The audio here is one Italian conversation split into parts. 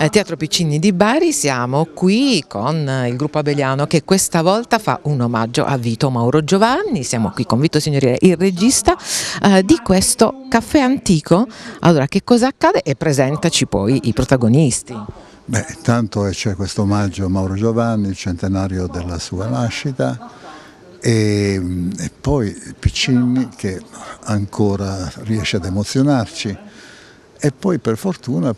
Teatro Piccini di Bari, siamo qui con il gruppo Abeliano che questa volta fa un omaggio a Vito Mauro Giovanni. Siamo qui con Vito Signorile, il regista di questo caffè antico. Allora, che cosa accade? E presentaci poi i protagonisti. Beh, intanto c'è questo omaggio a Mauro Giovanni, il centenario della sua nascita, e poi Piccini che ancora riesce ad emozionarci. E poi per fortuna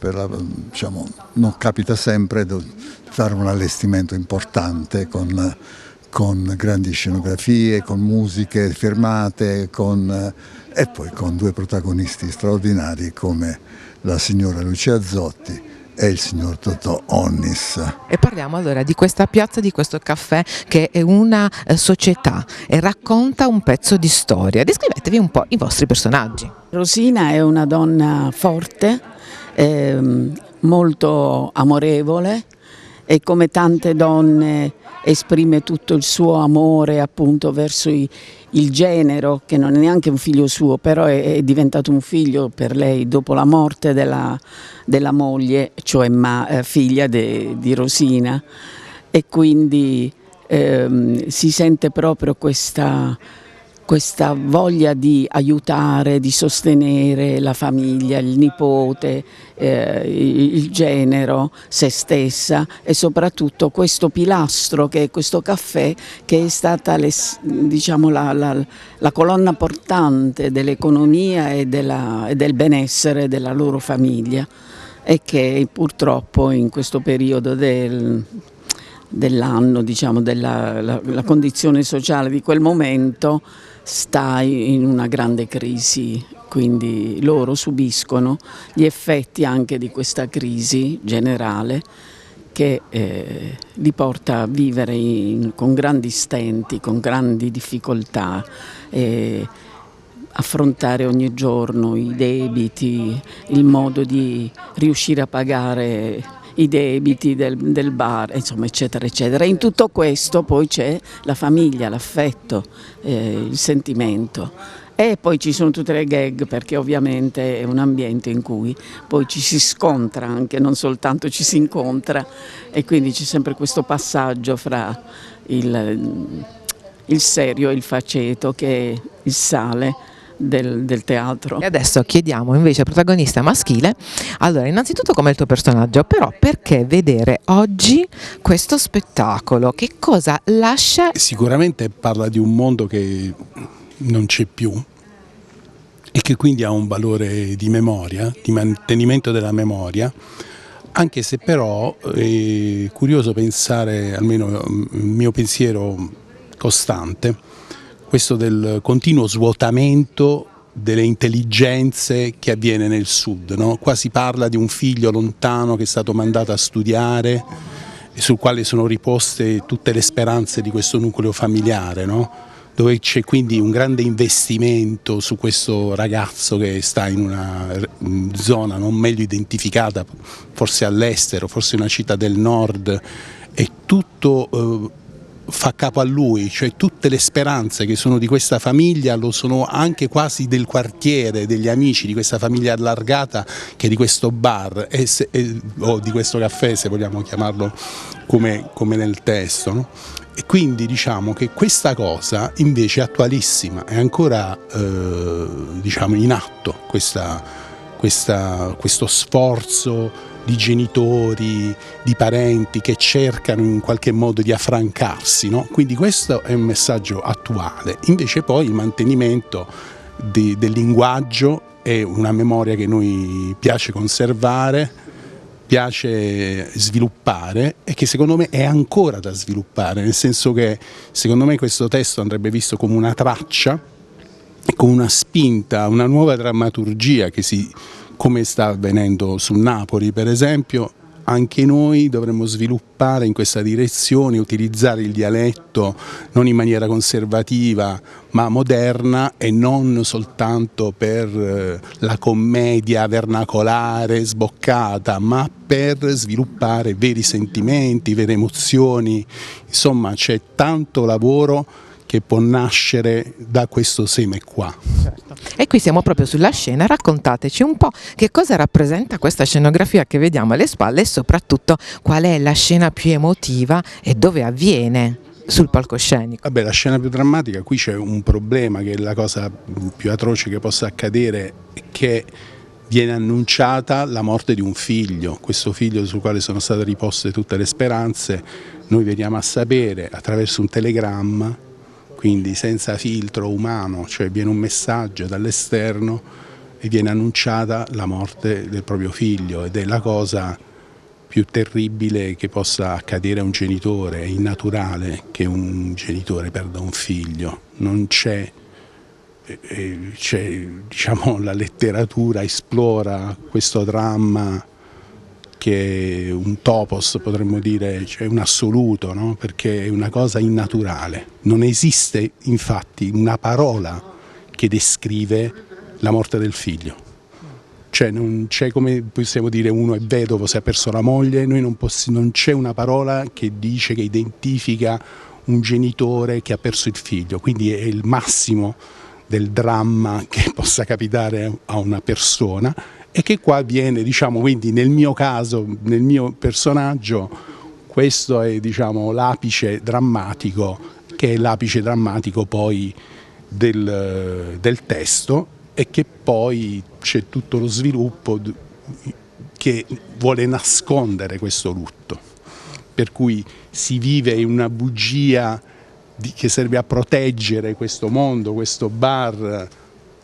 non capita sempre di fare un allestimento importante con grandi scenografie, con musiche firmate e poi con due protagonisti straordinari come la signora Lucia Zotti e il signor Totò Onnis. E parliamo allora di questa piazza, di questo caffè che è una società e racconta un pezzo di storia. Descrivetevi un po' i vostri personaggi. Rosina è una donna forte, molto amorevole e come tante donne esprime tutto il suo amore appunto verso il genero, che non è neanche un figlio suo, però è diventato un figlio per lei dopo la morte della moglie, cioè figlia di Rosina, e quindi si sente proprio questa voglia di aiutare, di sostenere la famiglia, il nipote, il genero, se stessa e soprattutto questo pilastro che è questo caffè, che è stata la colonna portante dell'economia e del benessere della loro famiglia, e che purtroppo in questo periodo dell'anno, la condizione sociale di quel momento sta in una grande crisi, quindi loro subiscono gli effetti anche di questa crisi generale che li porta a vivere con grandi stenti, con grandi difficoltà, affrontare ogni giorno i debiti, il modo di riuscire a pagare i debiti del bar, insomma, eccetera, eccetera. In tutto questo poi c'è la famiglia, l'affetto, il sentimento. E poi ci sono tutte le gag, perché ovviamente è un ambiente in cui poi ci si scontra anche, non soltanto ci si incontra, e quindi c'è sempre questo passaggio fra il serio e il faceto, che è il sale del teatro. E adesso chiediamo invece al protagonista maschile, allora innanzitutto com'è il tuo personaggio, però perché vedere oggi questo spettacolo, che cosa lascia? Sicuramente parla di un mondo che non c'è più e che quindi ha un valore di memoria, di mantenimento della memoria, anche se però è curioso pensare, almeno il mio pensiero costante, questo del continuo svuotamento delle intelligenze che avviene nel sud, no? Qua si parla di un figlio lontano che è stato mandato a studiare e sul quale sono riposte tutte le speranze di questo nucleo familiare, no? Dove c'è quindi un grande investimento su questo ragazzo che sta in una zona non meglio identificata, forse all'estero, forse in una città del nord, e tutto fa capo a lui, cioè tutte le speranze che sono di questa famiglia lo sono anche quasi del quartiere, degli amici di questa famiglia allargata, che di questo bar o di questo caffè, se vogliamo chiamarlo come nel testo, no? E quindi diciamo che questa cosa invece è attualissima, è ancora in atto questo sforzo di genitori, di parenti che cercano in qualche modo di affrancarsi, no? Quindi questo è un messaggio attuale. Invece poi il mantenimento del linguaggio è una memoria che noi piace conservare, piace sviluppare, e che secondo me è ancora da sviluppare, nel senso che secondo me questo testo andrebbe visto come una traccia, con una spinta, una nuova drammaturgia come sta avvenendo su Napoli per esempio. Anche noi dovremmo sviluppare in questa direzione, utilizzare il dialetto non in maniera conservativa ma moderna, e non soltanto per la commedia vernacolare sboccata, ma per sviluppare veri sentimenti, vere emozioni. Insomma, c'è tanto lavoro che che può nascere da questo seme qua. E qui siamo proprio sulla scena, raccontateci un po' che cosa rappresenta questa scenografia che vediamo alle spalle e soprattutto qual è la scena più emotiva e dove avviene sul palcoscenico. Vabbè, la scena più drammatica, qui c'è un problema che è la cosa più atroce che possa accadere, che viene annunciata la morte di un figlio, questo figlio sul quale sono state riposte tutte le speranze. Noi veniamo a sapere attraverso un telegramma, quindi senza filtro umano, cioè viene un messaggio dall'esterno e viene annunciata la morte del proprio figlio, ed è la cosa più terribile che possa accadere a un genitore. È innaturale che un genitore perda un figlio, non c'è, diciamo, la letteratura esplora questo dramma che è un topos, potremmo dire, cioè un assoluto, no? Perché è una cosa innaturale. Non esiste infatti una parola che descrive la morte del figlio. Cioè non c'è, come possiamo dire, uno è vedovo se ha perso la moglie, non c'è una parola che dice, che identifica un genitore che ha perso il figlio, quindi è il massimo del dramma che possa capitare a una persona, e che qua avviene, diciamo, quindi nel mio caso, nel mio personaggio, questo è, diciamo, l'apice drammatico, che è l'apice drammatico poi del testo, e che poi c'è tutto lo sviluppo che vuole nascondere questo lutto, per cui si vive in una bugia che serve a proteggere questo mondo, questo bar,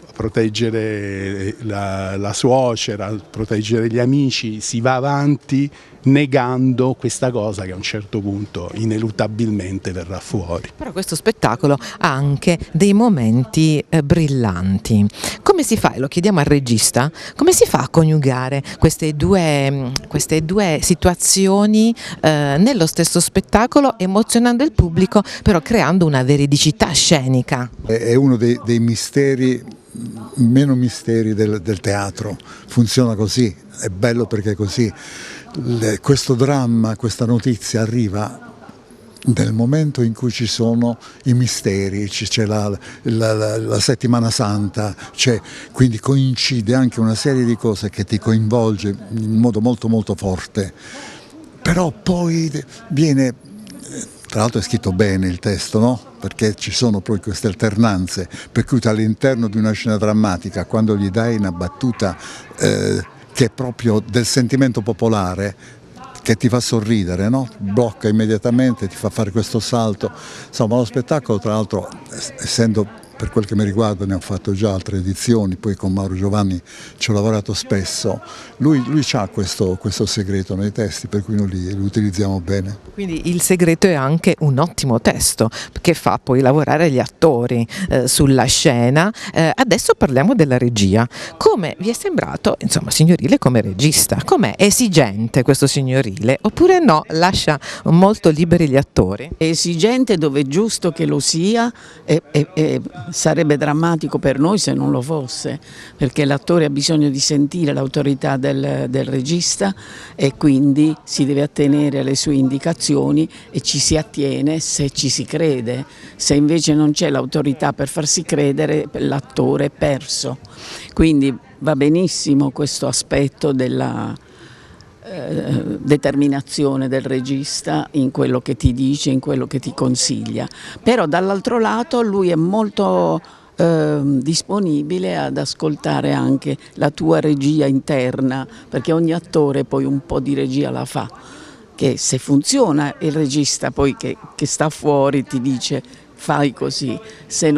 a proteggere la suocera, a proteggere gli amici. Si va avanti negando questa cosa che a un certo punto ineluttabilmente verrà fuori. Però questo spettacolo ha anche dei momenti brillanti. Come si fa, e lo chiediamo al regista, come si fa a coniugare queste due situazioni nello stesso spettacolo, emozionando il pubblico, però creando una veridicità scenica? È uno dei misteri, meno misteri del teatro. Funziona così, è bello perché è così. Questo dramma, questa notizia arriva nel momento in cui ci sono i misteri, c'è la settimana santa, quindi coincide anche una serie di cose che ti coinvolge in modo molto molto forte. Però poi viene, tra l'altro è scritto bene il testo, no? Perché ci sono poi queste alternanze, per cui all'interno di una scena drammatica, quando gli dai una battuta che è proprio del sentimento popolare, che ti fa sorridere, no? Blocca immediatamente, ti fa fare questo salto. Insomma, lo spettacolo, tra l'altro, essendo, per quel che mi riguarda, ne ho fatto già altre edizioni, poi con Mauro Giovanni ci ho lavorato spesso, lui ha questo segreto nei testi, per cui noi li utilizziamo bene. Quindi il segreto è anche un ottimo testo che fa poi lavorare gli attori sulla scena. Adesso parliamo della regia. Come vi è sembrato, insomma, Signorile come regista? Com'è esigente questo Signorile? Oppure no, lascia molto liberi gli attori? È esigente dove è giusto che lo sia, e sarebbe drammatico per noi se non lo fosse, perché l'attore ha bisogno di sentire l'autorità del regista, e quindi si deve attenere alle sue indicazioni e ci si attiene se ci si crede. Se invece non c'è l'autorità per farsi credere, l'attore è perso. Quindi va benissimo questo aspetto della determinazione del regista in quello che ti dice, in quello che ti consiglia, però dall'altro lato lui è molto disponibile ad ascoltare anche la tua regia interna, perché ogni attore poi un po' di regia la fa, che se funziona il regista poi che sta fuori ti dice fai così, se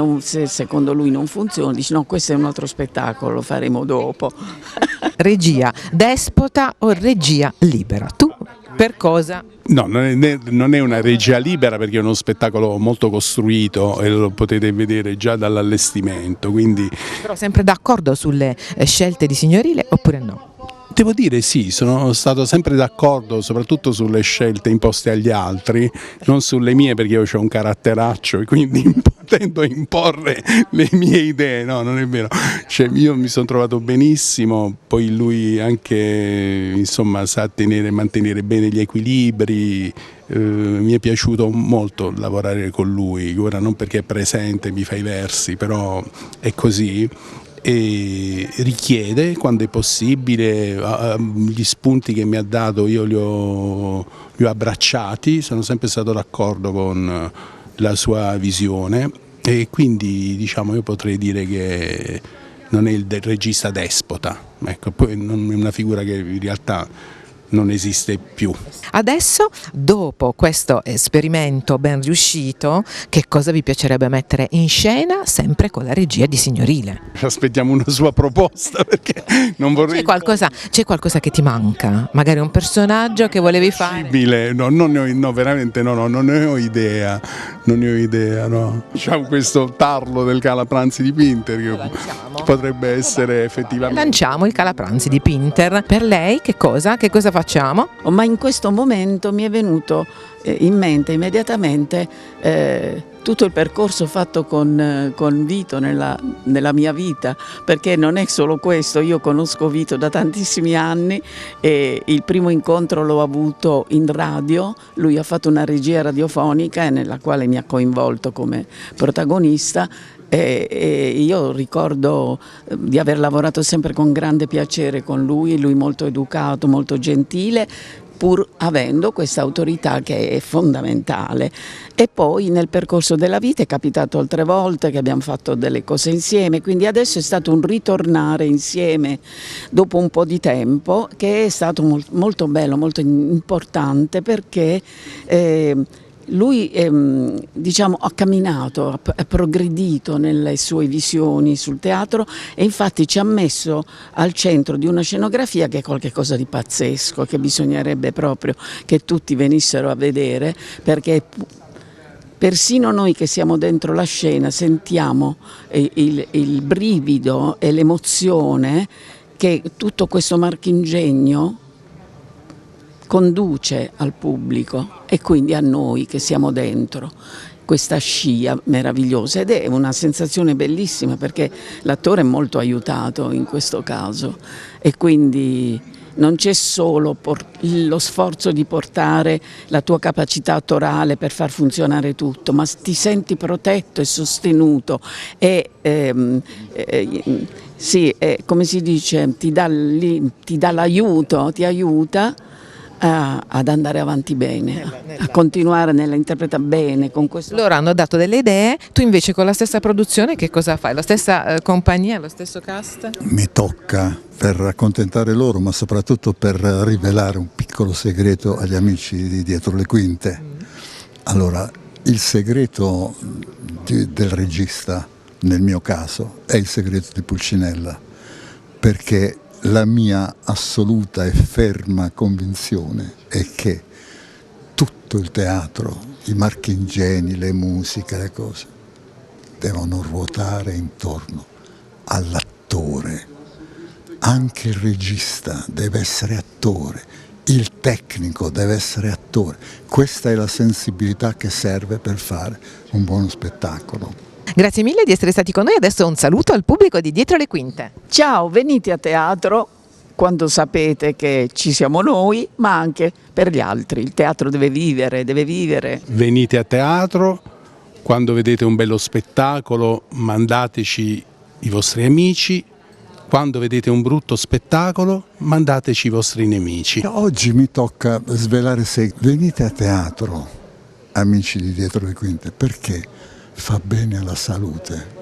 secondo lui non funziona dici no, questo è un altro spettacolo, lo faremo dopo. Regia despota o regia libera? Tu per cosa? No, non è una regia libera, perché è uno spettacolo molto costruito e lo potete vedere già dall'allestimento. Quindi... Però sempre d'accordo sulle scelte di Signorile oppure no? Devo dire sì, sono stato sempre d'accordo soprattutto sulle scelte imposte agli altri, non sulle mie, perché io ho un caratteraccio e quindi tendo a imporre le mie idee, no, non è vero, cioè, io mi sono trovato benissimo, poi lui anche insomma sa mantenere bene gli equilibri, mi è piaciuto molto lavorare con lui, ora non perché è presente, mi fa i versi, però è così. E richiede, quando è possibile, gli spunti che mi ha dato io li ho abbracciati, sono sempre stato d'accordo con la sua visione e quindi diciamo io potrei dire che non è il regista despota, ecco, poi non è una figura che in realtà non esiste più. Adesso, dopo questo esperimento ben riuscito, che cosa vi piacerebbe mettere in scena, sempre con la regia di Signorile? Aspettiamo una sua proposta perché non vorrei... C'è qualcosa che ti manca? Magari un personaggio che volevi fare? No, veramente no, non ne ho idea, no. Diciamo questo tarlo del Calapranzi di Pinter che potrebbe essere effettivamente... Lanciamo il Calapranzi di Pinter. Per lei che cosa facciamo? Ma in questo momento mi è venuto in mente immediatamente tutto il percorso fatto con Vito nella mia vita, perché non è solo questo, io conosco Vito da tantissimi anni e il primo incontro l'ho avuto in radio, lui ha fatto una regia radiofonica nella quale mi ha coinvolto come protagonista. E io ricordo di aver lavorato sempre con grande piacere con lui molto educato, molto gentile, pur avendo questa autorità che è fondamentale. E poi nel percorso della vita è capitato altre volte che abbiamo fatto delle cose insieme, quindi adesso è stato un ritornare insieme dopo un po' di tempo, che è stato molto bello, molto importante, perché lui diciamo, ha camminato, ha progredito nelle sue visioni sul teatro e infatti ci ha messo al centro di una scenografia che è qualcosa di pazzesco, che bisognerebbe proprio che tutti venissero a vedere, perché persino noi che siamo dentro la scena sentiamo il brivido e l'emozione che tutto questo marchingegno conduce al pubblico e quindi a noi che siamo dentro questa scia meravigliosa, ed è una sensazione bellissima perché l'attore è molto aiutato in questo caso e quindi non c'è solo lo sforzo di portare la tua capacità attorale per far funzionare tutto, ma ti senti protetto e sostenuto e come si dice, ti dà l'aiuto, ti aiuta ad andare avanti bene, a continuare nell'interpretare bene con questo. Loro hanno dato delle idee, tu invece con la stessa produzione che cosa fai? La stessa compagnia, lo stesso cast? Mi tocca, per accontentare loro, ma soprattutto per rivelare un piccolo segreto agli amici di Dietro le Quinte. Allora, il segreto del regista, nel mio caso, è il segreto di Pulcinella, perché la mia assoluta e ferma convinzione è che tutto il teatro, i marchingegni, le musiche, le cose, devono ruotare intorno all'attore. Anche il regista deve essere attore, il tecnico deve essere attore. Questa è la sensibilità che serve per fare un buono spettacolo. Grazie mille di essere stati con noi, adesso un saluto al pubblico di Dietro le Quinte. Ciao, venite a teatro quando sapete che ci siamo noi, ma anche per gli altri. Il teatro deve vivere, deve vivere. Venite a teatro, quando vedete un bello spettacolo mandateci i vostri amici, quando vedete un brutto spettacolo mandateci i vostri nemici. Oggi mi tocca svelare venite a teatro, amici di Dietro le Quinte, perché fa bene alla salute.